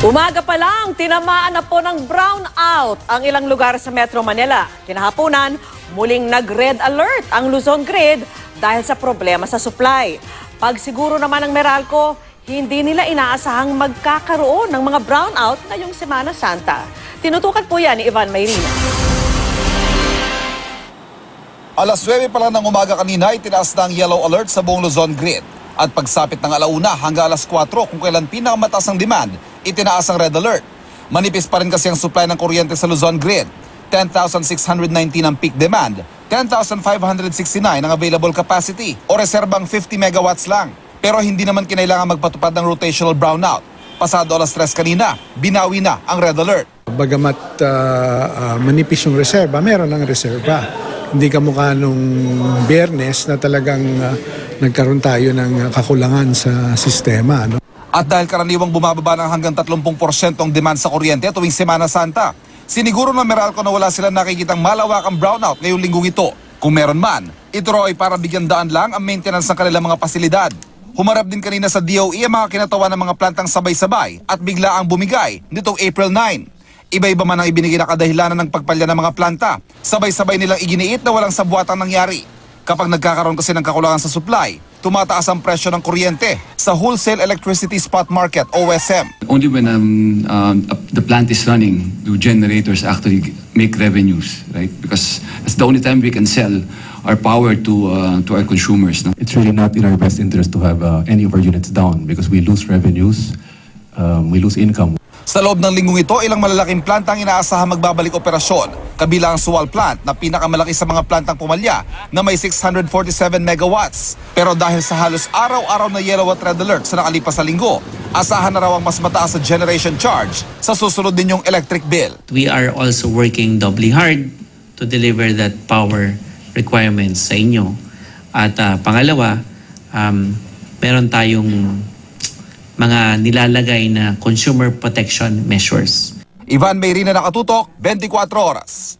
Umaga pa lang, tinamaan na po ng brownout ang ilang lugar sa Metro Manila. Kinahaponan, muling nag-red alert ang Luzon Grid dahil sa problema sa supply. Pagsiguro naman ng Meralco, hindi nila inaasahang magkakaroon ng mga brownout ngayong Semana Santa. Tinutukan po yan ni Ivan Mayrina. Alas 9 pa lang ng umaga kanina, itinaas na ang yellow alert sa buong Luzon Grid. At pagsapit ng alauna hanggang alas 4 kung kailan pinakamataas ang demand, itinaas ang red alert. Manipis pa rin kasi ang supply ng kuryente sa Luzon Grid. 10,619 ang peak demand, 10,569 ang available capacity o reserbang 50 megawatts lang. Pero hindi naman kinailangan magpatupad ng rotational brownout. Pasado alas 3 kanina, binawi na ang red alert. Bagamat manipis yung reserba, meron ng reserba. Hindi kamukha nung Biyernes na talagang nagkaroon tayo ng kakulangan sa sistema. No? At dahil karaniwang bumababa ng hanggang 30% ang demand sa kuryente tuwing Semana Santa, siniguro ng Meralco na wala silang nakikitang malawakang brownout ngayong linggong ito. Kung meron man, ito raw ay para bigyan daan lang ang maintenance ng kanilang mga pasilidad. Humarap din kanina sa DOE ang mga kinatawa ng mga plantang sabay-sabay at bigla ang bumigay nitong April 9. Iba-iba man ang ibinigay na kadahilanan ng pagpalya ng mga planta. Sabay-sabay nilang iginiit na walang sabuatang nangyari. Kapag nagkakaroon kasi ng kakulangan sa supply, tumataas ang presyo ng kuryente sa Wholesale Electricity Spot Market, OSM. Only when the plant is running do generators actually make revenues, right? Because that's the only time we can sell our power to our consumers. No? It's really not in our best interest to have any of our units down because we lose revenues, we lose income. Sa loob ng linggong ito, ilang malalaking planta ang inaasahang magbabalik operasyon. Kabilang ang Sual Plant na pinakamalaki sa mga plantang pumalya na may 647 megawatts. Pero dahil sa halos araw-araw na yellow at red alert sa nakalipas na linggo, asahan na raw ang mas mataas na generation charge sa susunod din yung electric bill. We are also working doubly hard to deliver that power requirements sa inyo. At pangalawa, meron tayong mga nilalagay na consumer protection measures. Ivan Mayrina, Nakatutok, 24 Oras.